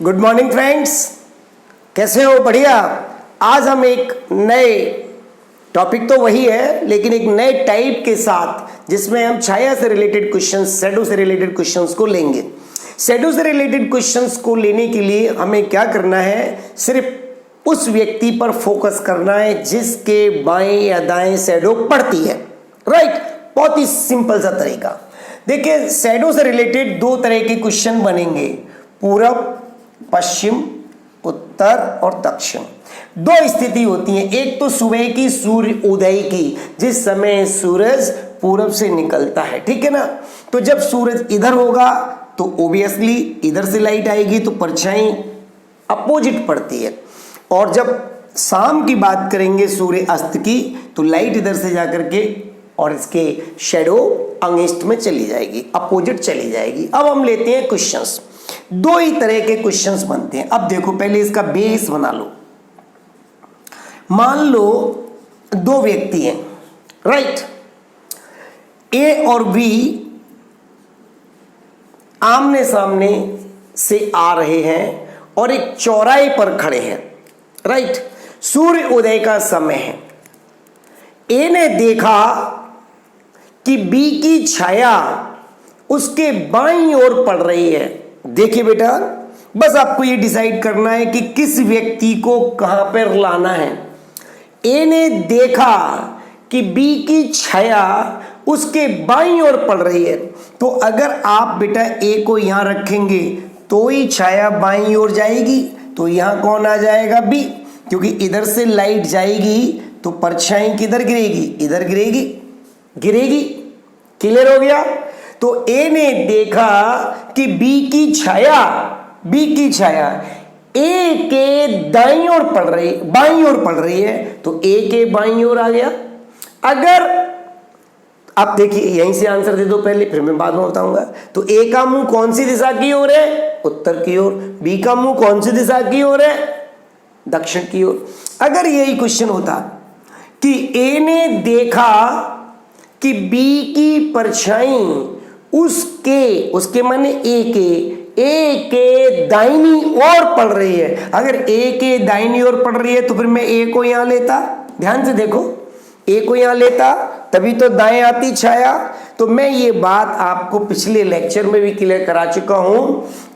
Good morning friends, कैसे हो? बढ़िया। आज हम एक नए टॉपिक तो वही है लेकिन एक नए टाइप के साथ जिसमें हम छाया से रिलेटेड क्वेश्चंस, शैडो से रिलेटेड क्वेश्चंस को लेंगे। शैडो से रिलेटेड क्वेश्चंस को लेने के लिए हमें क्या करना है, सिर्फ उस व्यक्ति पर फोकस करना है जिसके बाएं या दाएं शैडो पड़ती है। राइट, बहुत ही सिंपल सा तरीका। देखिए, शैडो से रिलेटेड दो तरह के क्वेश्चन बनेंगे, पूरब, पश्चिम, उत्तर और दक्षिण। दो स्थिति होती है, एक तो सुबह की सूर्य उदय की, जिस समय सूरज पूरब से निकलता है, ठीक है ना। तो जब सूरज इधर होगा तो ओबियसली इधर से लाइट आएगी, तो परछाई अपोजिट पड़ती है। और जब शाम की बात करेंगे सूर्य अस्त की, तो लाइट इधर से जाकर के और इसके शैडो अगेंस्ट में चली जाएगी, अपोजिट चली जाएगी। अब हम लेते हैं क्वेश्चंस। दो ही तरह के क्वेश्चंस बनते हैं। अब देखो, पहले इसका बेस बना लो। मान लो दो व्यक्ति हैं, राइट। ए और बी आमने सामने से आ रहे हैं और एक चौराहे पर खड़े हैं, राइट। सूर्य उदय का समय है। ए ने देखा कि बी की छाया उसके बाईं ओर पड़ रही है। देखिए बेटा, बस आपको ये डिसाइड करना है कि किस व्यक्ति को कहां पर लाना है। ए ने देखा कि बी की छाया उसके बाईं ओर पड़ रही है, तो अगर आप बेटा ए को यहां रखेंगे तो ही छाया बाईं ओर जाएगी, तो यहां कौन आ जाएगा? बी, क्योंकि इधर से लाइट जाएगी तो परछाई किधर गिरेगी? इधर गिरेगी, गिरेगी। क्लियर हो गया? तो ए ने देखा कि बी की छाया ए के दाईं ओर पड़ रही, बाईं ओर पड़ रही है, तो ए के बाईं ओर आ गया। अगर आप देखिए, यहीं से आंसर दे दो पहले, फिर मैं बाद में बताऊंगा। तो ए का मुंह कौन सी दिशा की ओर है? उत्तर की ओर। बी का मुंह कौन सी दिशा की ओर है? दक्षिण की ओर। अगर यही क्वेश्चन होता कि ए ने देखा कि बी की परछाई उसके माने ए के दाहिनी ओर पड़ रही है। अगर ए के दाहिनी ओर पड़ रही है तो फिर मैं ए को यहां लेता, ध्यान से देखो, ए को यहां लेता, तभी तो दाएं आती छाया। तो मैं ये बात आपको पिछले लेक्चर में भी क्लियर करा चुका हूं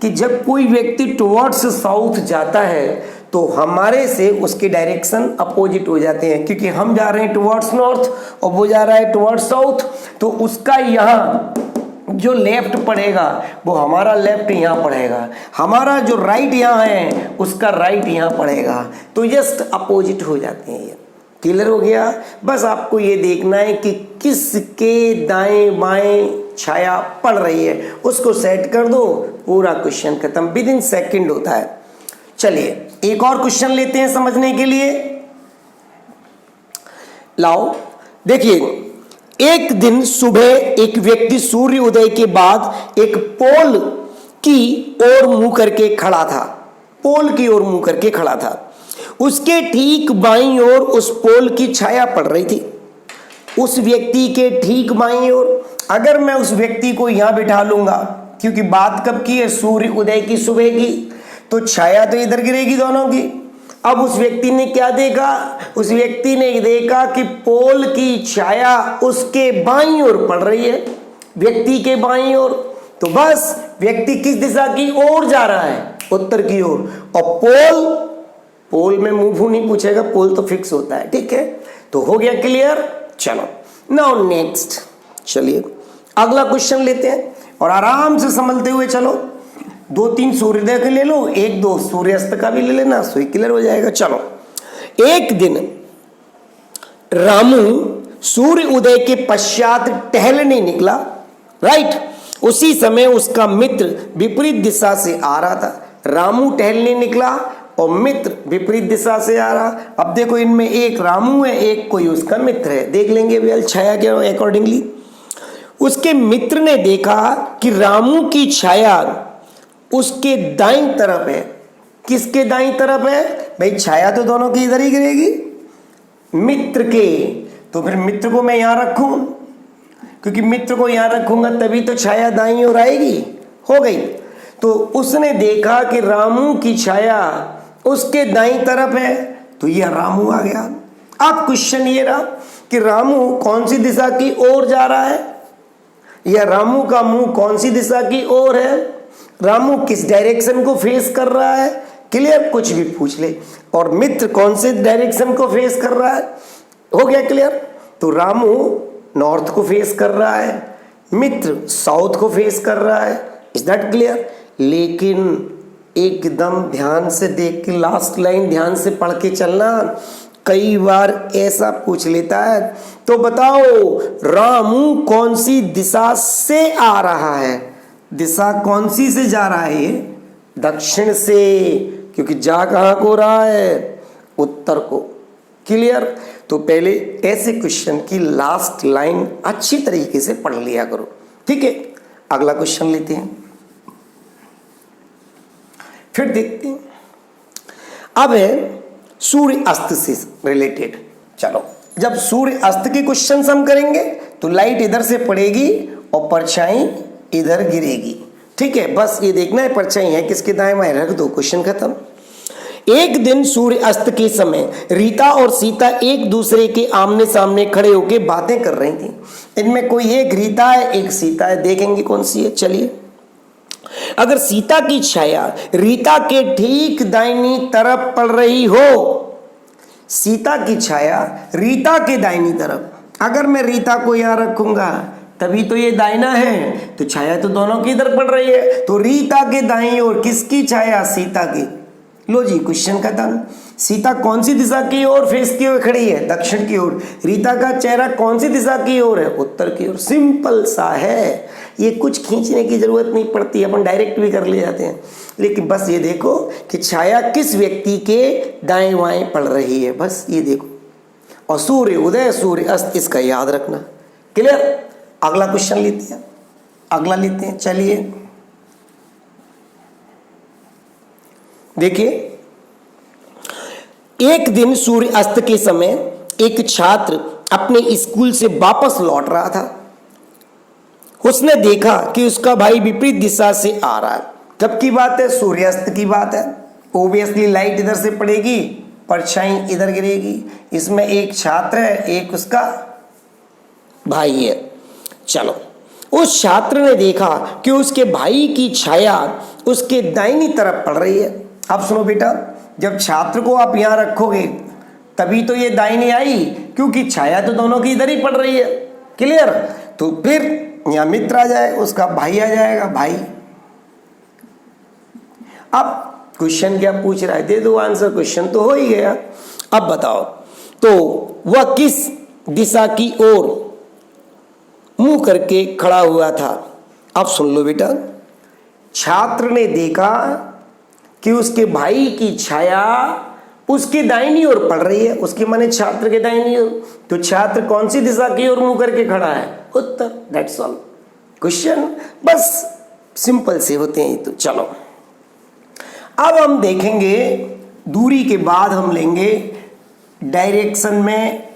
कि जब कोई व्यक्ति टुवर्ड्स साउथ जाता है तो हमारे से उसके डायरेक्शन अपोजिट हो जाते हैं, क्योंकि हम जा रहे हैं टुवर्ड्स नॉर्थ और वो जा रहा है टुवर्ड्स साउथ। तो उसका यहां जो लेफ्ट पड़ेगा वो हमारा लेफ्ट यहां पड़ेगा, हमारा जो राइट यहां है उसका राइट यहां पड़ेगा, तो जस्ट अपोजिट हो जाते हैं। ये क्लियर हो गया? बस आपको ये देखना है कि किसके दाएं बाएं छाया पड़ रही है, उसको सेट कर दो, पूरा क्वेश्चन खत्म, विद इन सेकेंड होता है। चलिए एक और क्वेश्चन लेते हैं समझने के लिए। लाओ, देखिए, एक दिन सुबह एक व्यक्ति सूर्य उदय के बाद एक पोल की ओर मुंह करके खड़ा था, पोल की ओर मुंह करके खड़ा था। उसके ठीक बाईं ओर उस पोल की छाया पड़ रही थी। उस व्यक्ति के ठीक बाईं ओर, अगर मैं उस व्यक्ति को यहां बिठा लूंगा, क्योंकि बात कब की है? सूर्य उदय की, सुबह की, तो छाया तो इधर गिरेगी दोनों की। अब उस व्यक्ति ने क्या देखा? उस व्यक्ति ने देखा कि पोल की छाया उसके बाईं ओर पड़ रही है, व्यक्ति के बाईं ओर। तो बस व्यक्ति किस दिशा की ओर जा रहा है? उत्तर की ओर। और पोल में मुंह नहीं पूछेगा, पोल तो फिक्स होता है, ठीक है। तो हो गया क्लियर? चलो नाउ नेक्स्ट, चलिए अगला क्वेश्चन लेते हैं और आराम से समझते हुए चलो। दो तीन सूर्योदय के ले लो, एक दो सूर्यास्त का भी ले लेना, सो क्लियर हो जाएगा। चलो, एक दिन रामू सूर्य उदय के पश्चात टहलने निकला, राइट। उसी समय उसका मित्र विपरीत दिशा से आ रहा था। रामू टहलने निकला और मित्र विपरीत दिशा से आ रहा। अब देखो, इनमें एक रामू है, एक कोई उसका मित्र है, देख लेंगे वेल छाया के अकॉर्डिंगली। उसके मित्र ने देखा कि रामू की छाया उसके दाईं तरफ है। किसके दाईं तरफ है भाई? छाया तो दोनों की इधर ही गिरेगी, मित्र के। तो फिर मित्र को मैं यहां रखूं, क्योंकि मित्र को यहां रखूंगा तभी तो छाया दाईं ओर आएगी। हो गई। तो उसने देखा कि रामू की छाया उसके दाईं तरफ है, तो यह रामू आ गया। अब क्वेश्चन ये रहा कि रामू कौन सी दिशा की ओर जा रहा है, या रामू का मुंह कौन सी दिशा की ओर है, रामू किस डायरेक्शन को फेस कर रहा है, क्लियर, कुछ भी पूछ ले। और मित्र कौन से डायरेक्शन को फेस कर रहा है, हो गया क्लियर। तो रामू नॉर्थ को फेस कर रहा है, मित्र साउथ को फेस कर रहा है, इज दैट क्लियर। लेकिन एकदम ध्यान से देख के लास्ट लाइन ध्यान से पढ़ के चलना, कई बार ऐसा पूछ लेता है। तो बताओ रामू कौन सी दिशा से आ रहा है, दिशा कौन सी से जा रहा है, दक्षिण से, क्योंकि जा कहां को रहा है, उत्तर को, क्लियर। तो पहले ऐसे क्वेश्चन की लास्ट लाइन अच्छी तरीके से पढ़ लिया करो, ठीक है। अगला क्वेश्चन लेते हैं, फिर देखते हैं। अब है सूर्य अस्त से रिलेटेड। चलो, जब सूर्य अस्त के क्वेश्चन हम करेंगे तो लाइट इधर से पड़ेगी और परछाई इधर गिरेगी, ठीक है। बस ये देखना है परछाई है किसके दाएं बाएं, रख दो, क्वेश्चन खत्म। एक दिन सूर्य अस्त के समय रीता और सीता एक दूसरे के आमने सामने खड़े होकर बातें कर रही थी। इनमें कोई एक रीता है, एक सीता है, देखेंगे कौन सी है। चलिए, अगर सीता की छाया रीता के ठीक दाहिनी तरफ पड़ रही हो, सीता की छाया रीता के दाहिनी तरफ, अगर मैं रीता को यहां रखूंगा तभी तो ये दाहिना है, तो छाया तो दोनों की इधर पड़ रही है, तो रीता के दाईं ओर किसकी छाया, सीता की। लो जी, क्वेश्चन खत्म। सीता कौन सी दिशा की ओर फेस की हुई खड़ी है, दक्षिण की ओर। रीता का चेहरा कौन सी दिशा की ओर है, उत्तर की ओर। सिंपल सा है, ये कुछ खींचने की जरूरत नहीं पड़ती, अपन डायरेक्ट भी कर ले जाते हैं। लेकिन बस ये देखो कि छाया किस व्यक्ति के दाएं बाएं पड़ रही है, बस ये देखो। और सूर्य उदय सूर्य अस्त, इसका याद रखना, क्लियर। अगला क्वेश्चन लेते हैं, अगला लेते हैं। चलिए देखिए, एक दिन सूर्य अस्त के समय एक छात्र अपने स्कूल से वापस लौट रहा था। उसने देखा कि उसका भाई विपरीत दिशा से आ रहा है। कब की बात है, सूर्यास्त की बात है। ओबियसली लाइट इधर से पड़ेगी, परछाई इधर गिरेगी। इसमें एक छात्र है, एक उसका भाई है। चलो, उस छात्र ने देखा कि उसके भाई की छाया उसके दाहिनी तरफ पड़ रही है। अब सुनो बेटा, जब छात्र को आप यहां रखोगे तभी तो ये दाहिनी आई, क्योंकि छाया तो दोनों की इधर ही पड़ रही है, क्लियर। तो फिर यहां मित्र आ जाए, उसका भाई आ जाएगा, भाई। अब क्वेश्चन क्या पूछ रहा है, दे दो आंसर, क्वेश्चन तो हो ही गया। अब बताओ, तो वह किस दिशा की ओर मुंह करके खड़ा हुआ था। अब सुन लो बेटा, छात्र ने देखा कि उसके भाई की छाया उसकी दाहिनी ओर पड़ रही है, उसके माने छात्र के दाहिनी ओर। तो छात्र कौन सी दिशा की ओर मुंह करके खड़ा है, उत्तर। दैट्स ऑल क्वेश्चन, बस सिंपल से होते हैं। तो चलो, अब हम देखेंगे, दूरी के बाद हम लेंगे डायरेक्शन में,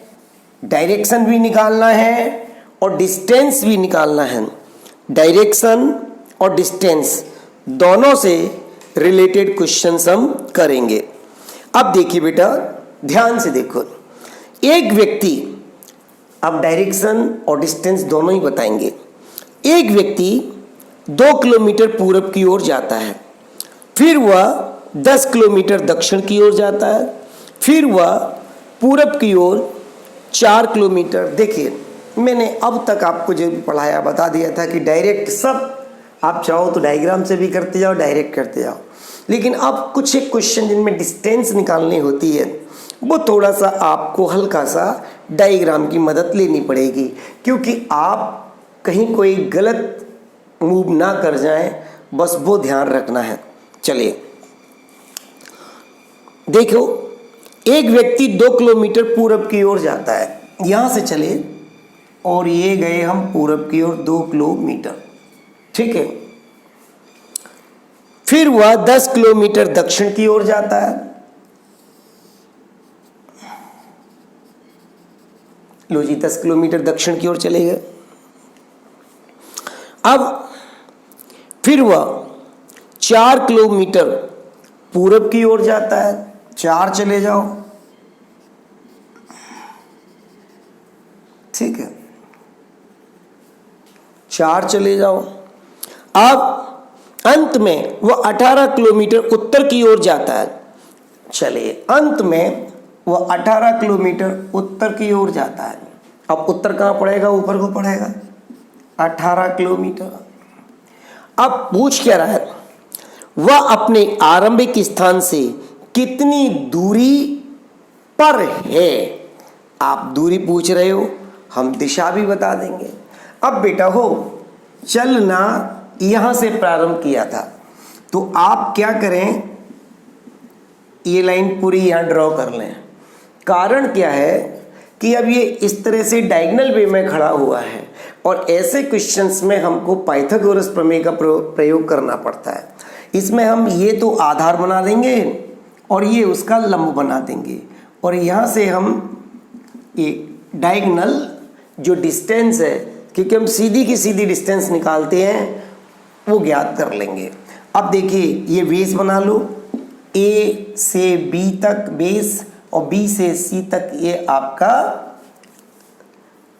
डायरेक्शन भी निकालना है और डिस्टेंस भी निकालना है। डायरेक्शन और डिस्टेंस दोनों से रिलेटेड क्वेश्चंस हम करेंगे। अब देखिए बेटा, ध्यान से देखो, एक व्यक्ति, अब डायरेक्शन और डिस्टेंस दोनों ही बताएंगे। एक व्यक्ति 2 किलोमीटर पूरब की ओर जाता है, फिर वह 10 किलोमीटर दक्षिण की ओर जाता है, फिर वह पूरब की ओर 4 किलोमीटर। देखिए, मैंने अब तक आपको जो पढ़ाया बता दिया था कि डायरेक्ट सब, आप चाहो तो डायग्राम से भी करते जाओ, डायरेक्ट करते जाओ। लेकिन अब कुछ एक क्वेश्चन जिनमें डिस्टेंस निकालनी होती है, वो थोड़ा सा आपको हल्का सा डायग्राम की मदद लेनी पड़ेगी, क्योंकि आप कहीं कोई गलत मूव ना कर जाएं, बस वो ध्यान रखना है। चलिए देखो, एक व्यक्ति 2 किलोमीटर पूरब की ओर जाता है, यहां से चले और ये गए हम पूरब की ओर 2 किलोमीटर, ठीक है। फिर वह 10 किलोमीटर दक्षिण की ओर जाता है। लो जी, 10 किलोमीटर दक्षिण की ओर चले गए। अब फिर वह 4 किलोमीटर पूरब की ओर जाता है, 4 चले जाओ, ठीक है, 4 चले जाओ। अब अंत में वह 18 किलोमीटर उत्तर की ओर जाता है। चलिए, अंत में वह 18 किलोमीटर उत्तर की ओर जाता है। अब उत्तर कहाँ पड़ेगा? ऊपर को पड़ेगा, 18 किलोमीटर। अब पूछ क्या रहा है? वह अपने आरंभिक स्थान से कितनी दूरी पर है? आप दूरी पूछ रहे हो, हम दिशा भी बता देंगे। अब बेटा हो, चलना यहां से प्रारंभ किया था, तो आप क्या करें, ये लाइन पूरी यहां ड्रॉ कर लें। कारण क्या है कि अब ये इस तरह से डायगोनल वे में खड़ा हुआ है, और ऐसे क्वेश्चंस में हमको पाइथागोरस प्रमेय का प्रयोग करना पड़ता है। इसमें हम ये तो आधार बना देंगे और ये उसका लंब बना देंगे, और यहाँ से हम ये डायगोनल जो डिस्टेंस है, क्योंकि हम सीधी की सीधी डिस्टेंस निकालते हैं, वो ज्ञात कर लेंगे। अब देखिए, ये बेस बना लो, ए से बी तक बेस और बी से सी तक ये आपका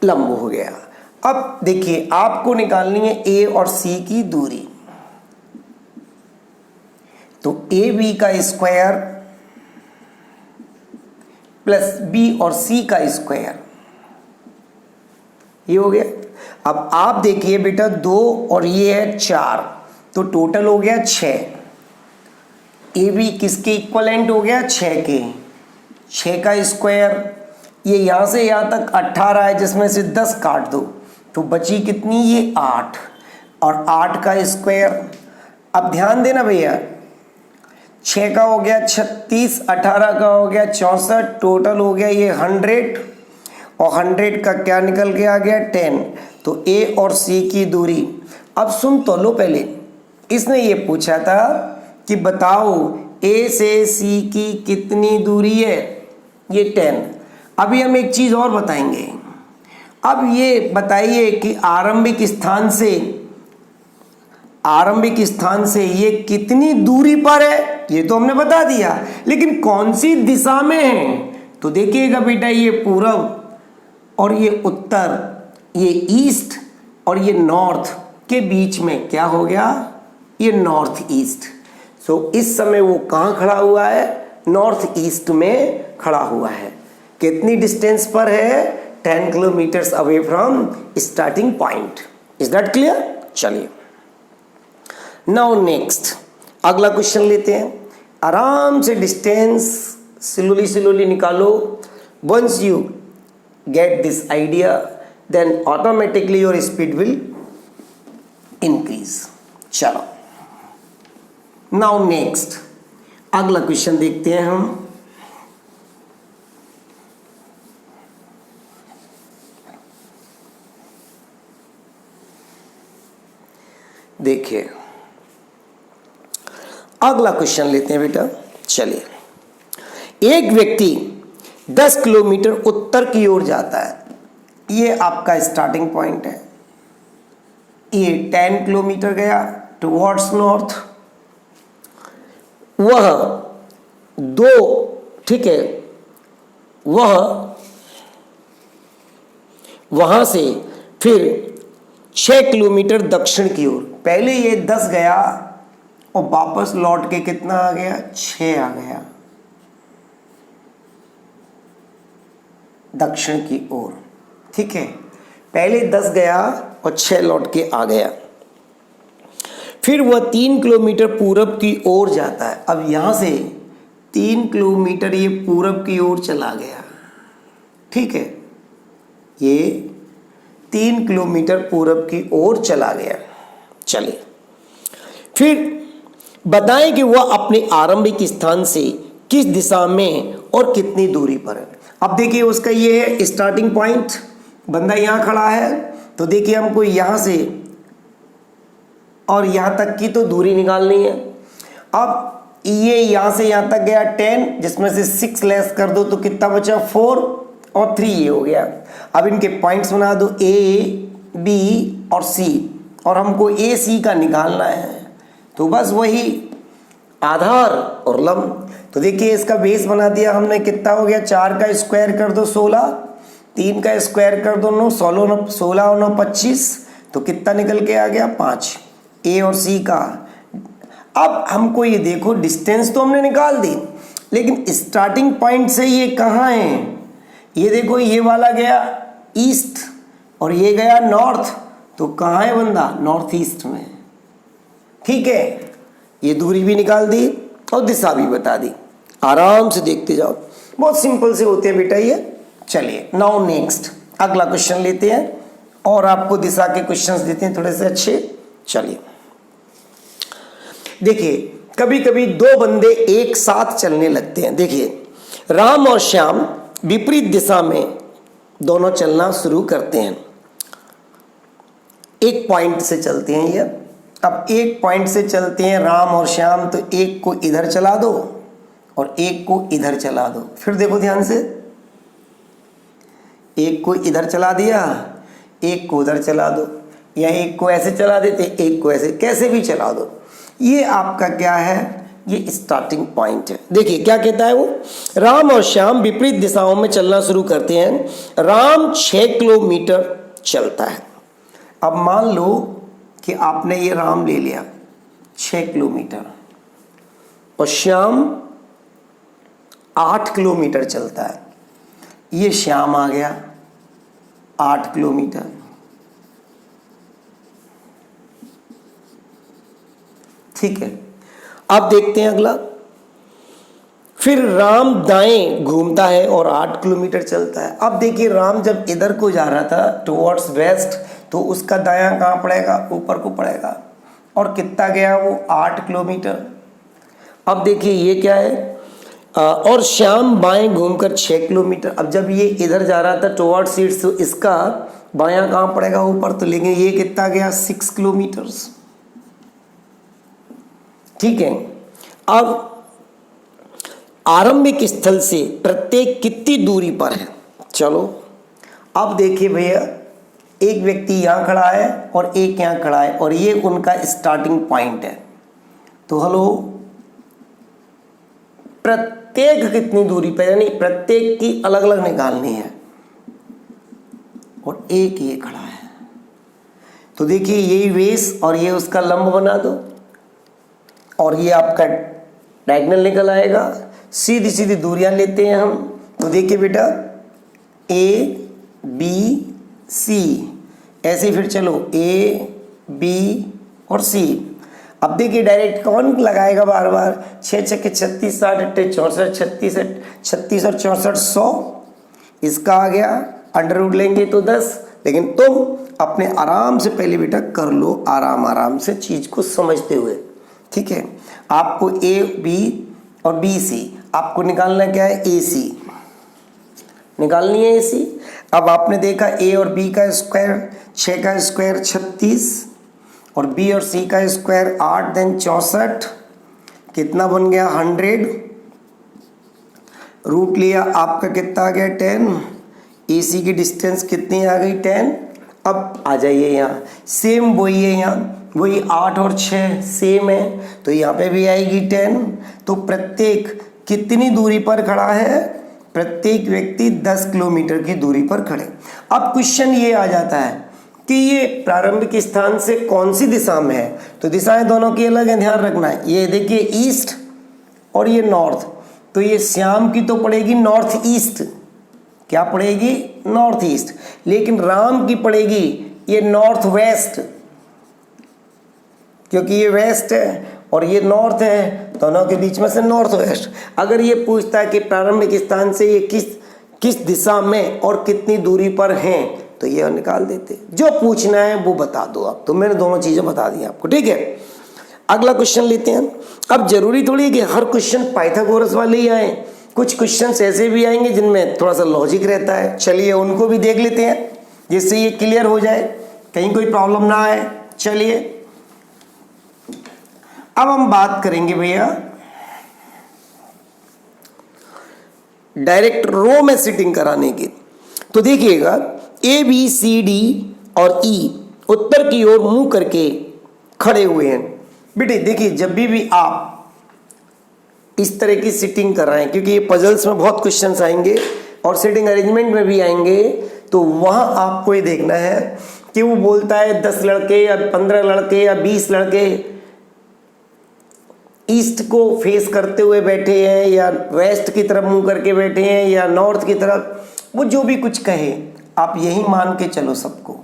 लंब हो गया। अब देखिए, आपको निकालनी है ए और सी की दूरी, तो ए बी का स्क्वायर प्लस बी और सी का स्क्वायर, ये हो गया। अब आप देखिए बेटा, 2 और ये है 4, तो टोटल हो गया 6। ए बी किसके इक्वलेंट हो गया? 6 के, 6 का स्क्वायर, ये यहां से यहां तक 18 है, जिसमें से 10 काट दो तो बची कितनी? ये 8, और 8 का स्क्वायर। अब ध्यान देना भैया, 6 का हो गया 36, 18 का हो गया 64, टोटल हो गया ये 100, और 100 का क्या निकल के आ गया? 10। तो ए और सी की दूरी, अब सुन तो लो पहले, इसने ये पूछा था कि बताओ ए से सी की कितनी दूरी है? ये 10। अभी हम एक चीज और बताएंगे। अब ये बताइए कि आरंभिक स्थान से ये कितनी दूरी पर है? ये तो हमने बता दिया, लेकिन कौन सी दिशा में है? तो देखिएगा बेटा, ये पूरब और ये उत्तर, ये ईस्ट और ये नॉर्थ के बीच में क्या हो गया? ये नॉर्थ ईस्ट। सो इस समय वो कहाँ खड़ा हुआ है? नॉर्थ ईस्ट में खड़ा हुआ है। कितनी डिस्टेंस पर है? 10 kilometers away from starting point. Is that clear? चलिए, नाउ नेक्स्ट अगला क्वेश्चन लेते हैं। आराम से डिस्टेंस स्लोली निकालो। Once you get this idea, then automatically your speed will increase. चलो, now next अगला क्वेश्चन देखते हैं हम। देखिए, अगला क्वेश्चन लेते हैं बेटा। चलिए, एक व्यक्ति 10 किलोमीटर उत्तर की ओर जाता है, ये आपका स्टार्टिंग पॉइंट है। ये 10 किलोमीटर गया टुवर्ड्स नॉर्थ, वह 2, ठीक है, वह वहां से फिर 6 किलोमीटर दक्षिण की ओर, पहले ये 10 गया और वापस लौट के कितना आ गया? 6 आ गया दक्षिण की ओर, ठीक है। पहले 10 गया और 6 लौट के आ गया। फिर वह 3 किलोमीटर पूरब की ओर जाता है। अब यहां से 3 किलोमीटर ये पूरब की ओर चला गया, ठीक है, ये 3 किलोमीटर पूरब की ओर चला गया। चलिए, फिर बताएं कि वह अपने आरंभिक स्थान से किस दिशा में और कितनी दूरी पर है। अब देखिए, उसका ये है स्टार्टिंग पॉइंट, बंदा यहाँ खड़ा है, तो देखिए हमको यहाँ से और यहाँ तक की तो दूरी निकालनी है। अब ये यहाँ से यहाँ तक गया 10, जिसमें से 6 लेस कर दो तो कितना बचा? 4 और 3 ये हो गया। अब इनके पॉइंट्स बना दो, ए, बी और सी, और हमको ए सी का निकालना है। तो बस वही आधार और लंब। तो देखिए इसका बेस बना दिया हमने, कितना हो गया, 4 का स्क्वायर कर दो 16, 3 का स्क्वायर कर दो 9, 16 और 9 25, तो कितना निकल के आ गया 5, ए और सी का। अब हमको ये देखो डिस्टेंस तो हमने निकाल दी, लेकिन स्टार्टिंग पॉइंट से ये कहाँ है, ये देखो ये वाला गया ईस्ट और ये गया नॉर्थ, तो कहाँ है बंदा, नॉर्थ ईस्ट में। ठीक है, ये दूरी भी निकाल दी और दिशा भी बता दी। आराम से देखते जाओ, बहुत सिंपल से होते हैं बेटा ये। चलिए नाउ नेक्स्ट अगला क्वेश्चन लेते हैं, और आपको दिशा के क्वेश्चंस देते हैं थोड़े से अच्छे। चलिए देखिए, कभी कभी दो बंदे एक साथ चलने लगते हैं। देखिए राम और श्याम विपरीत दिशा में दोनों चलना शुरू करते हैं, एक पॉइंट से चलते हैं ये। अब एक पॉइंट से चलते हैं राम और श्याम, तो एक को इधर चला दो और एक को इधर चला दो। फिर देखो ध्यान से, एक को इधर चला दिया, एक को उधर चला दो, या एक को ऐसे चला देते, एक को ऐसे, कैसे भी चला दो। ये आपका क्या है, ये स्टार्टिंग पॉइंट है। देखिए क्या कहता है वो, राम और श्याम विपरीत दिशाओं में चलना शुरू करते हैं। राम 6 किलोमीटर चलता है। अब मान लो कि आपने ये राम ले लिया 6 किलोमीटर और श्याम 8 किलोमीटर चलता है। ये श्याम आ गया 8 किलोमीटर, ठीक है। अब देखते हैं अगला, फिर राम दाएं घूमता है और 8 किलोमीटर चलता है। अब देखिए राम जब इधर को जा रहा था टुवर्ड्स वेस्ट, तो उसका दायां कहाँ पड़ेगा, ऊपर को पड़ेगा, और कितना गया वो 8 किलोमीटर। अब देखिए ये क्या है, और श्याम बाएं घूमकर 6 किलोमीटर। अब जब ये इधर जा रहा था टुवर्ड्स ईस्ट, तो इसका बायां कहाँ पड़ेगा, ऊपर, तो लेकिन ये कितना गया 6 किलोमीटर, ठीक है। अब आरंभिक स्थल से प्रत्येक कितनी दूरी पर है, चलो अब देखिए भैया, एक व्यक्ति यहाँ खड़ा है और एक यहाँ खड़ा है, और ये उनका स्टार्टिंग पॉइंट है। तो हेलो, प्रत्येक कितनी दूरी पर, यानी प्रत्येक की अलग अलग निकालनी है, और एक ये खड़ा है। तो देखिए यही बेस और ये उसका लंब बना दो, और ये आपका डायगोनल निकल आएगा। सीधी सीधी दूरियां लेते हैं हम, तो देखिए बेटा ए बी सी, ऐसे फिर चलो ए बी और सी। अब देखिए डायरेक्ट कौन लगाएगा बार बार, 6 छक्के 36, 60 अट्ठे 64, 36 और 64 100, इसका आ गया, अंडर रूट लेंगे तो 10। लेकिन तुम अपने आराम से पहले बेटा कर लो, आराम आराम से चीज को समझते हुए, ठीक है। आपको ए बी और बी सी आपको निकालना क्या है, ए सी निकालनी है, ए सी। अब आपने देखा ए और बी का स्क्वायर 6 का स्क्वायर 36 और बी और सी का स्क्वायर 8 देन 64, कितना बन गया 100, रूट लिया आपका कितना आ गया 10, ए सी की डिस्टेंस कितनी आ गई 10। अब आ जाइए यहाँ, सेम वही है, यहाँ वही 8 और 6 सेम है, तो यहाँ पे भी आएगी 10। तो प्रत्येक कितनी दूरी पर खड़ा है, प्रत्येक व्यक्ति 10 किलोमीटर की दूरी पर खड़े। अब क्वेश्चन ये आ जाता है कि ये प्रारंभिक स्थान से कौन सी दिशा में है, तो दिशाएं दोनों की अलग है, ध्यान रखना है। ये देखिए ईस्ट और ये नॉर्थ, तो ये श्याम की तो पड़ेगी नॉर्थ ईस्ट, क्या पड़ेगी नॉर्थ ईस्ट, लेकिन राम की पड़ेगी ये नॉर्थ वेस्ट, क्योंकि ये वेस्ट है और ये नॉर्थ है, दोनों के बीच में से नॉर्थ वेस्ट। अगर ये पूछता है कि प्रारंभिक स्थान से ये किस दिशा में और कितनी दूरी पर हैं, तो ये निकाल देते। जो पूछना है वो बता दो आप, तो मैंने दोनों चीजें बता दी आपको, ठीक है। अगला क्वेश्चन लेते हैं। अब जरूरी थोड़ी है कि हर क्वेश्चन पाइथागोरस वाले ही आए, कुछ क्वेश्चंस ऐसे भी आएंगे जिनमें थोड़ा सा लॉजिक रहता है। चलिए उनको भी देख लेते हैं, जिससे ये क्लियर हो जाए, कहीं कोई प्रॉब्लम ना आए। चलिए अब हम बात करेंगे भैया डायरेक्ट रो में सिटिंग कराने की। तो देखिएगा ए बी सी डी और ई उत्तर की ओर मुंह करके खड़े हुए हैं, बेटे देखिए, जब भी आप इस तरह की सिटिंग कर रहे हैं, क्योंकि ये पजल्स में बहुत क्वेश्चंस आएंगे और सिटिंग अरेंजमेंट में भी आएंगे, तो वहां आपको ये देखना है कि वो बोलता है 10 लड़के या 15 लड़के या 20 लड़के ईस्ट को फेस करते हुए बैठे हैं या वेस्ट की तरफ मुंह करके बैठे हैं या नॉर्थ की तरफ, वो जो भी कुछ कहे आप यही मान के चलो सबको,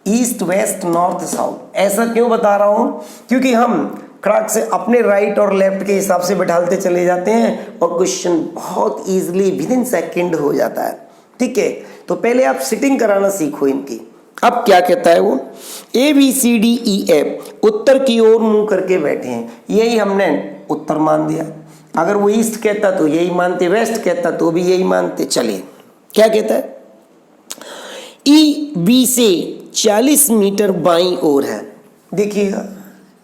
ईस्ट वेस्ट नॉर्थ साउथ। ऐसा क्यों बता रहा हूं? क्योंकि हम खड़ाक से अपने राइट और लेफ्ट के हिसाब से बैठाते चले जाते हैं और क्वेश्चन बहुत इजीली विद इन सेकेंड हो जाता है। ठीक है, तो पहले आप सिटिंग कराना सीखो इनकी। अब क्या कहता है वो, A B C D E F उत्तर की ओर मुंह करके बैठे हैं, यही हमने उत्तर मान दिया। अगर वो ईस्ट कहता तो यही मानते, वेस्ट कहता तो भी यही मानते। चलिए क्या कहता है, ई बी से 40 मीटर बाईं ओर है। देखिएगा,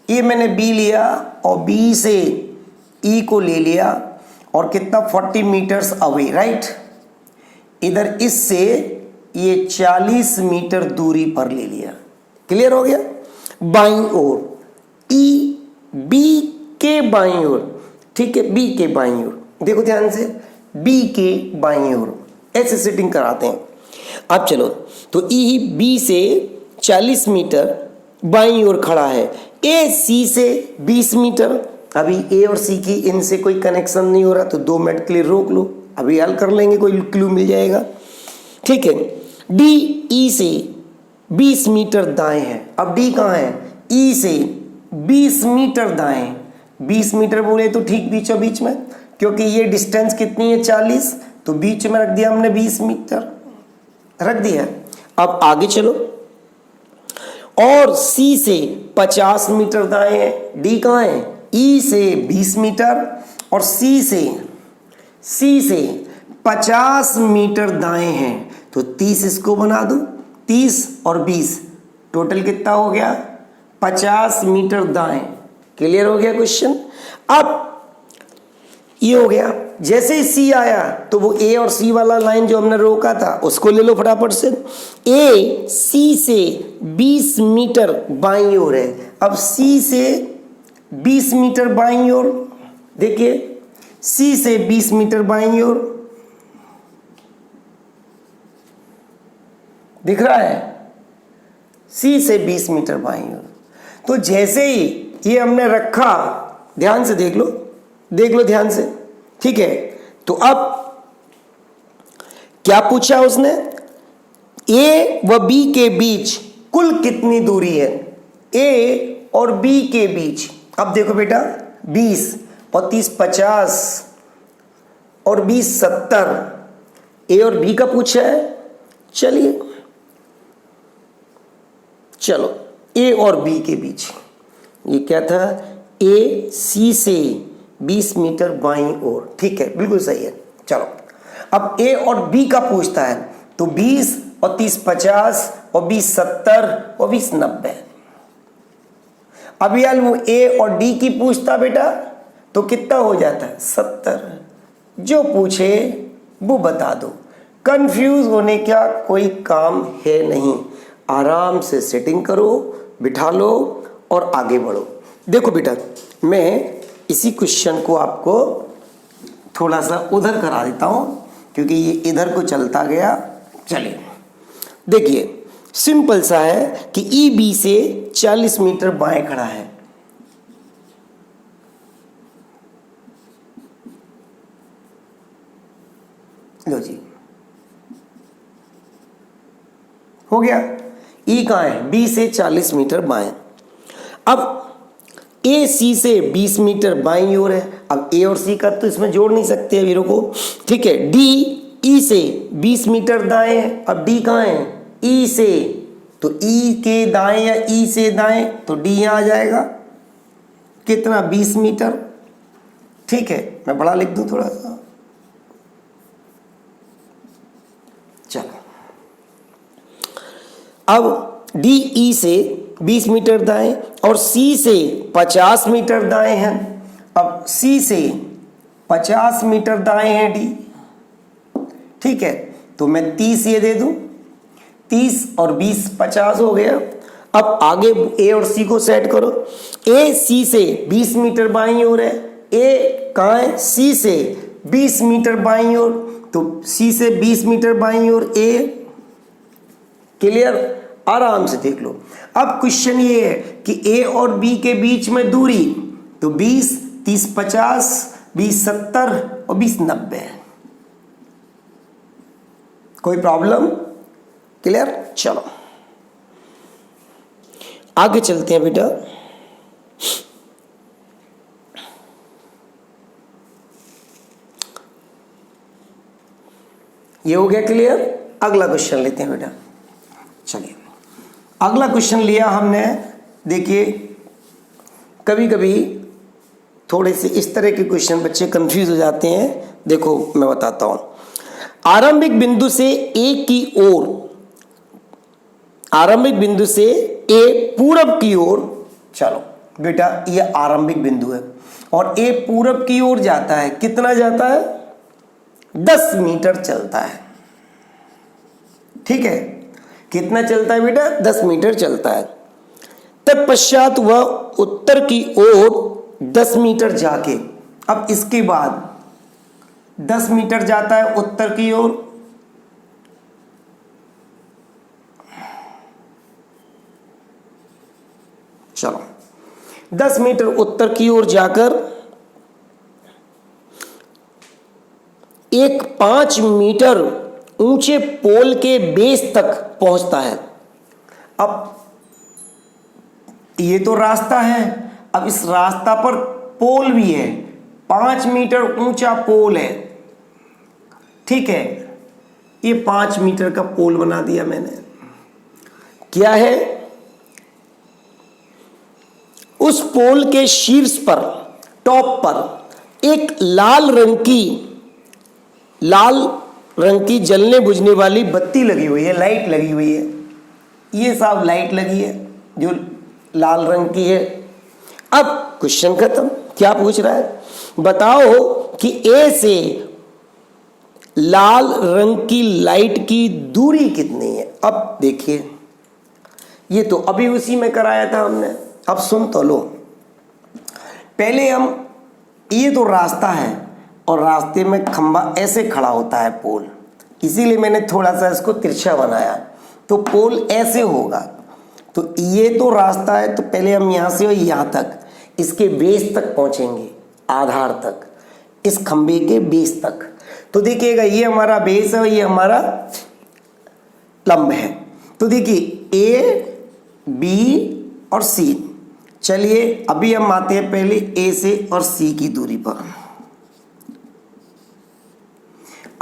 ये मैंने बी लिया और बी से ई को ले लिया और कितना 40 मीटर्स अवे, राइट। इधर इससे ये 40 मीटर दूरी पर ले लिया। क्लियर हो गया। बाईं ओर, ई बी के बाईं ओर, ठीक है, बी के बाईं ओर। देखो ध्यान से, बी के बाईं ओर ऐसे सेटिंग कराते हैं। अब चलो, तो ई बी से 40 मीटर बाईं ओर खड़ा है, ए सी से 20 मीटर। अभी ए और सी की इनसे कोई कनेक्शन नहीं हो रहा, तो 2 मिनट के लिए रोक लो, अभी हल कर लेंगे, कोई क्लू मिल जाएगा। ठीक है, डी ई से 20 मीटर दाएं है। अब डी कहाँ है, ई से 20 मीटर दाएं। 20 मीटर बोले तो ठीक बीचों बीच में, क्योंकि ये डिस्टेंस कितनी है 40, तो बीच में रख दिया हमने 20 मीटर रख दिया। अब आगे चलो, और सी से 50 मीटर दाएं है। डी कहाँ है, ई से 20 मीटर और सी से 50 मीटर दाएं हैं, तो 30 इसको बना दो, 30 और 20 टोटल कितना हो गया, 50 मीटर दाएं। क्लियर हो गया क्वेश्चन। अब ये हो गया, जैसे ही सी आया तो वो ए और सी वाला लाइन जो हमने रोका था उसको ले लो फटाफट से। ए सी से 20 मीटर बाईं ओर है। अब सी से 20 मीटर बाईं ओर, देखिए सी से 20 मीटर बाईं ओर दिख रहा है, सी से 20 मीटर बाईं ओर। तो जैसे ही ये हमने रखा, ध्यान से देख लो ध्यान से, ठीक है। तो अब क्या पूछा उसने, ए व बी के बीच कुल कितनी दूरी है, ए और बी के बीच। अब देखो बेटा, 20 और 30 50 और 20 70, ए और बी का पूछा है। चलिए चलो, ए और बी के बीच ये क्या था, ए सी से 20 मीटर बाईं ओर, ठीक है, बिल्कुल सही है। चलो, अब ए और बी का पूछता है, तो 20 और 30 50 और 20 70 और 20 90। अब यार वो ए और डी की पूछता बेटा, तो कितना हो जाता है 70। जो पूछे वो बता दो, कंफ्यूज होने का कोई काम है नहीं। आराम से सेटिंग करो, बिठा लो और आगे बढ़ो। देखो बेटा, मैं इसी क्वेश्चन को आपको थोड़ा सा उधर करा देता हूं, क्योंकि ये इधर को चलता गया। चलिए देखिए, सिंपल सा है कि ई बी से 40 मीटर बाएं खड़ा है। लो जी, हो गया। ई कहाँ है, बी से 40 मीटर बाएं। अब ए सी से 20 मीटर बाईं ओर है। अब ए और सी का तो इसमें जोड़ नहीं सकते वीरों को, ठीक है। डी ई से 20 मीटर दाएं है। अब डी कहाँ है, ई से, तो ई के दाएं या ई से दाएं, तो डी यहाँ आ जाएगा कितना, 20 मीटर, ठीक है। मैं बड़ा लिख दूं थोड़ा सा, चलो। अब डी ई से 20 मीटर दाएं और सी से 50 मीटर दाएं हैं। अब सी से 50 मीटर दाएं हैं डी, ठीक है। तो मैं 30 ये दे दूं, 30 और 20 50 हो गया। अब आगे ए और सी को सेट करो। ए सी से 20 मीटर बाईं ओर है, ए कहाँ है, सी से 20 मीटर बाईं ओर, तो सी से 20 मीटर बाईं ओर ए। क्लियर, आराम से देख लो। अब क्वेश्चन ये है कि ए और बी के बीच में दूरी, तो 20, 30, 50, 20, 70 और 20, 90। कोई प्रॉब्लम? क्लियर, चलो आगे चलते हैं बेटा। ये हो गया क्लियर। अगला क्वेश्चन लेते हैं बेटा। चलिए अगला क्वेश्चन लिया हमने। देखिए कभी कभी थोड़े से इस तरह के क्वेश्चन बच्चे कंफ्यूज हो जाते हैं। देखो मैं बताता हूं। आरंभिक बिंदु से ए की ओर, आरंभिक बिंदु से ए पूरब की ओर, चलो बेटा ये आरंभिक बिंदु है और ए पूरब की ओर जाता है। कितना जाता है? 10 मीटर चलता है। ठीक है, कितना चलता है बेटा? 10 मीटर चलता है। तत्पश्चात वह उत्तर की ओर 10 मीटर जाके, अब इसके बाद 10 मीटर जाता है उत्तर की ओर, चलो 10 मीटर उत्तर की ओर जाकर एक 5 मीटर ऊंचे पोल के बेस तक पहुंचता है। अब ये तो रास्ता है, अब इस रास्ता पर पोल भी है, 5 मीटर ऊंचा पोल है। ठीक है, ये 5 मीटर का पोल बना दिया मैंने। क्या है? उस पोल के शीर्ष पर, टॉप पर एक लाल रंग की जलने बुझने वाली बत्ती लगी हुई है, लाइट लगी हुई है। ये सब लाइट लगी है जो लाल रंग की है। अब क्वेश्चन खत्म। क्या पूछ रहा है? बताओ कि ए से लाल रंग की लाइट की दूरी कितनी है। अब देखिए ये तो अभी उसी में कराया था हमने। अब सुन तो लो। पहले हम, ये तो रास्ता है और रास्ते में खंबा ऐसे खड़ा होता है पोल, इसीलिए मैंने थोड़ा सा इसको तिरछा बनाया। तो पोल ऐसे होगा। तो ये तो रास्ता है, तो पहले हम यहाँ से यहाँ तक, इसके बेस तक पहुँचेंगे, आधार तक, इस खंबे के बेस तक। तो देखिएगा ये हमारा बेस है, ये हमारा लंब है। तो देखिए ए, बी और सी। चलिए अभी हम आते हैं पहले ए से और सी की दूरी पर।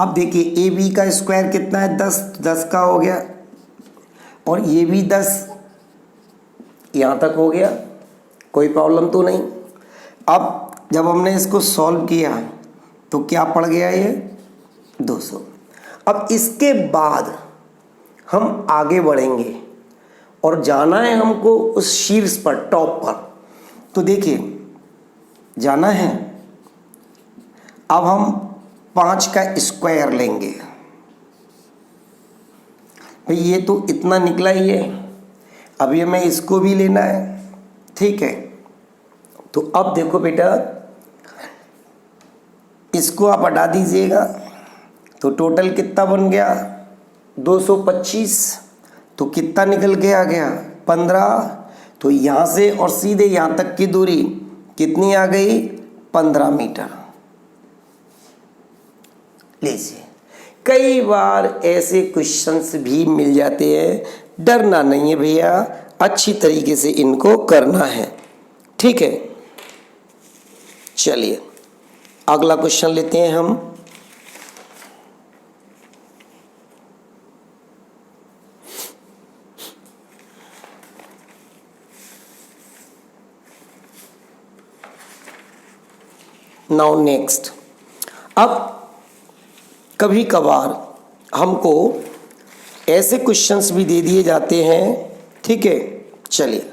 अब देखिए ए बी का स्क्वायर कितना है? 10, 10 का हो गया, और ये भी 10 यहाँ तक हो गया। कोई प्रॉब्लम तो नहीं। अब जब हमने इसको सॉल्व किया तो क्या पड़ गया? ये 200। अब इसके बाद हम आगे बढ़ेंगे और जाना है हमको उस शीर्ष पर, टॉप पर। तो देखिए जाना है। अब हम 5 का स्क्वायर लेंगे। भाई ये तो इतना निकला ही है, अब ये मैं इसको भी लेना है। ठीक है, तो अब देखो बेटा, इसको आप हटा दीजिएगा तो टोटल कितना बन गया? 225। तो कितना निकल के आ गया? 15। तो यहाँ से और सीधे यहाँ तक की दूरी कितनी आ गई? 15 मीटर। लीजिए, कई बार ऐसे क्वेश्चंस भी मिल जाते हैं। डरना नहीं है भैया, अच्छी तरीके से इनको करना है। ठीक है, चलिए अगला क्वेश्चन लेते हैं हम। Now next. अब कभी कभार हमको ऐसे क्वेश्चंस भी दे दिए जाते हैं। ठीक है, चलिए,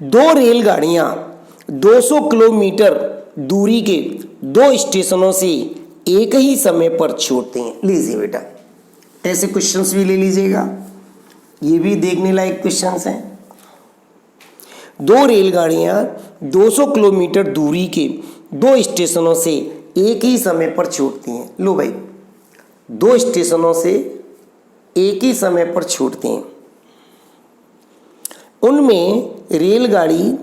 2 रेलगाड़ियां 200 किलोमीटर दूरी के 2 स्टेशनों से एक ही समय पर छूटती हैं। लीजिए बेटा, ऐसे क्वेश्चंस भी ले लीजिएगा। ये भी देखने लायक क्वेश्चंस हैं। दो रेलगाड़ियां 200 किलोमीटर दूरी के दो स्टेशनों से एक ही समय पर छूटती हैं। लो भाई, दो स्टेशनों से एक ही समय पर छूटती हैं। उनमें रेलगाड़ी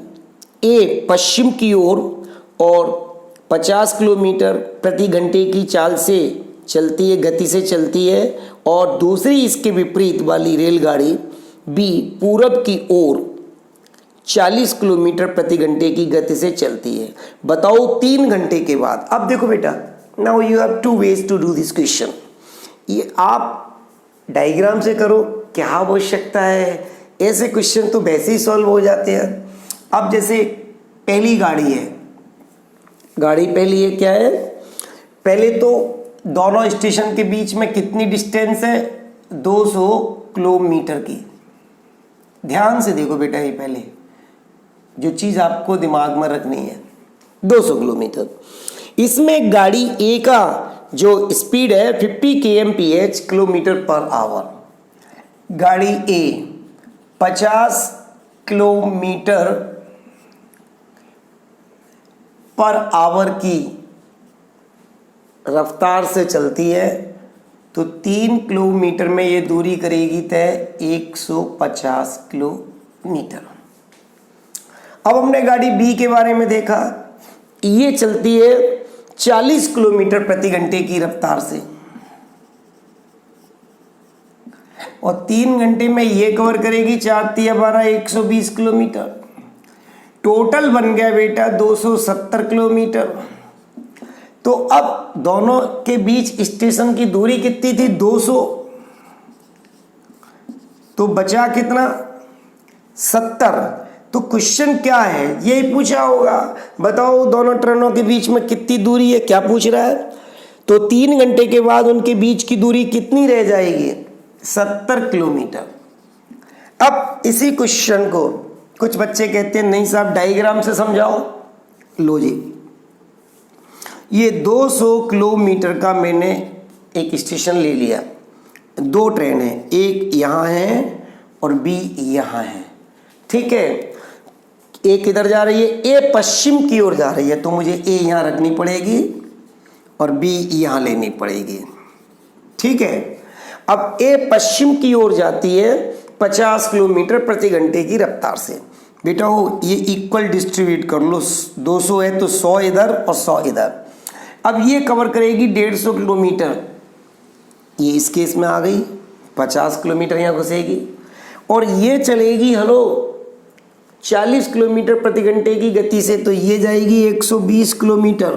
ए पश्चिम की ओर और 50 किलोमीटर प्रति घंटे की चाल से चलती है, गति से चलती है, और दूसरी इसके विपरीत वाली रेलगाड़ी बी पूरब की ओर 40 किलोमीटर प्रति घंटे की गति से चलती है। बताओ 3 घंटे के बाद। अब देखो बेटा, now you have 2 ways to do this question. ये आप डायग्राम से करो, क्या आवश्यकता है, ऐसे क्वेश्चन तो वैसे ही सॉल्व हो जाते हैं। अब जैसे पहली गाड़ी है, गाड़ी पहली है, क्या है, पहले तो दोनों स्टेशन के बीच में कितनी डिस्टेंस है, 200 किलोमीटर की। ध्यान से देखो बेटा, ये पहले जो चीज आपको दिमाग में रखनी है, 200 किलोमीटर। इसमें गाड़ी ए का जो स्पीड है 50 kmph किलोमीटर पर आवर। गाड़ी ए 50 किलोमीटर पर आवर की रफ्तार से चलती है, तो 3 किलोमीटर में ये दूरी करेगी तय 150 किलोमीटर। अब हमने गाड़ी बी के बारे में देखा, ये चलती है 40 किलोमीटर प्रति घंटे की रफ्तार से, और 3 घंटे में ये कवर करेगी 4 तिया 12 120 किलोमीटर। टोटल बन गया बेटा 270 किलोमीटर। तो अब दोनों के बीच स्टेशन की दूरी कितनी थी, 200, तो बचा कितना, 70। तो क्वेश्चन क्या है, यही पूछा होगा, बताओ दोनों ट्रेनों के बीच में कितनी दूरी है, क्या पूछ रहा है। तो 3 घंटे के बाद उनके बीच की दूरी कितनी रह जाएगी, 70 किलोमीटर। अब इसी क्वेश्चन को कुछ बच्चे कहते हैं नहीं साहब डायग्राम से समझाओ। लो जी, ये 200 किलोमीटर का मैंने एक स्टेशन ले लिया, 2 ट्रेन है, एक यहाँ है और बी यहाँ है, ठीक है। ए किधर जा रही है, ए पश्चिम की ओर जा रही है, तो मुझे ए यहाँ रखनी पड़ेगी और बी यहाँ लेनी पड़ेगी, ठीक है। अब ए पश्चिम की ओर जाती है 50 किलोमीटर प्रति घंटे की रफ्तार से। बेटा हो ये इक्वल डिस्ट्रीब्यूट कर लो, 200 है तो 100 इधर और 100 इधर। अब ये कवर करेगी 150 किलोमीटर, ये इस केस में आ गई, 50 किलोमीटर यहाँ घुसेगी, और ये चलेगी हेलो 40 किलोमीटर प्रति घंटे की गति से, तो ये जाएगी 120 किलोमीटर।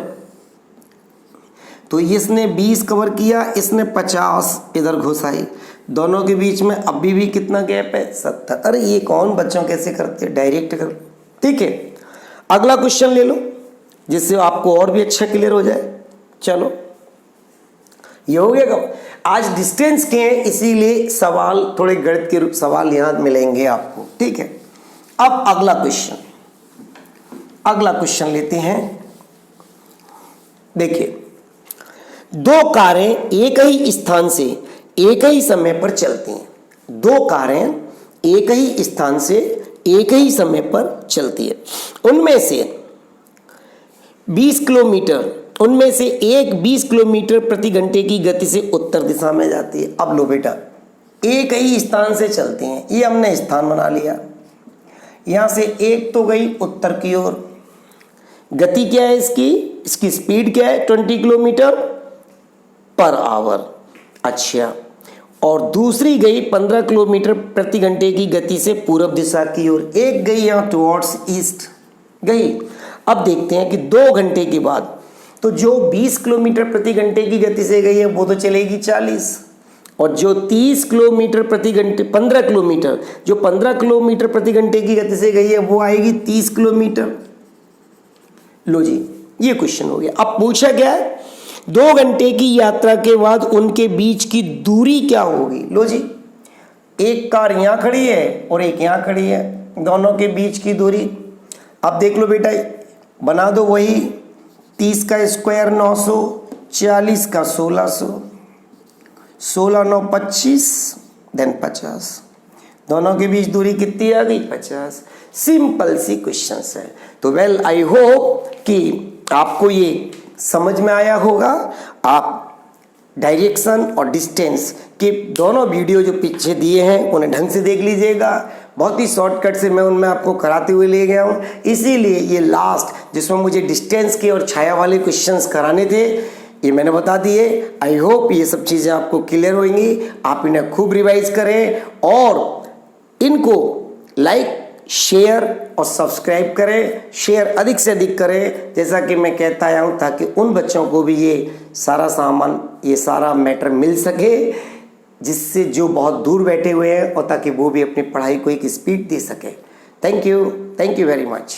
तो इसने 20 कवर किया, इसने 50 इधर घुसाई, दोनों के बीच में अभी भी कितना गैप है, 70। अरे ये कौन बच्चों कैसे करते, डायरेक्ट कर, ठीक है। अगला क्वेश्चन ले लो जिससे आपको और भी अच्छा क्लियर हो जाए। चलो ये हो गया कब, आज डिस्टेंस के हैं इसीलिए सवाल थोड़े गणित के सवाल यहां मिलेंगे आपको, ठीक है। अब अगला क्वेश्चन लेते हैं। देखिए, 2 कारें एक ही स्थान से एक ही समय पर चलती हैं, 2 कारें एक ही स्थान से एक ही समय पर चलती है, उनमें से 20 किलोमीटर, उनमें से एक 20 किलोमीटर प्रति घंटे की गति से उत्तर दिशा में जाती है। अब लो बेटा, एक ही स्थान से चलती हैं, ये हमने स्थान बना लिया, यहां से एक तो गई उत्तर की ओर, गति क्या है इसकी स्पीड क्या है 20 किलोमीटर पर आवर, अच्छा, और दूसरी गई 15 किलोमीटर प्रति घंटे की गति से पूर्व दिशा की ओर, एक गई यहां टुवर्ड्स ईस्ट गई। अब देखते हैं कि 2 घंटे के बाद तो जो 20 किलोमीटर प्रति घंटे की गति से गई है वो तो चलेगी 40, और जो 30 किलोमीटर प्रति घंटे 15 किलोमीटर जो 15 किलोमीटर प्रति घंटे की गति से गई है वो आएगी 30 किलोमीटर। लो जी, ये क्वेश्चन हो गया। अब पूछा क्या है, 2 घंटे की यात्रा के बाद उनके बीच की दूरी क्या होगी। लो जी, एक कार यहां खड़ी है और एक यहां खड़ी है, दोनों के बीच की दूरी अब देख लो बेटा, बना दो वही, 30 का स्क्वायर 900, 40 का 1600, 16 9 25 देन 50, दोनों के बीच दूरी कितनी आ गई? 50। सिंपल सी क्वेश्चंस है। तो वेल आई होप कि आपको ये समझ में आया होगा। आप डायरेक्शन और डिस्टेंस के दोनों वीडियो जो पीछे दिए हैं उन्हें ढंग से देख लीजिएगा। बहुत ही शॉर्टकट से मैं उनमें आपको कराते हुए ले गया हूँ, इसीलिए ये लास्ट जिसमें मुझे डिस्टेंस के और छाया वाले क्वेश्चंस कराने थे ये मैंने बता दिए। आई होप ये सब चीज़ें आपको क्लियर होंगी। आप इन्हें खूब रिवाइज करें और इनको लाइक, शेयर और सब्सक्राइब करें। शेयर अधिक से अधिक करें, जैसा कि मैं कहता आया हूँ, ताकि उन बच्चों को भी ये सारा सामान, ये सारा मैटर मिल सके, जिससे जो बहुत दूर बैठे हुए हैं, और ताकि वो भी अपनी पढ़ाई को एक स्पीड दे सके। Thank you very much.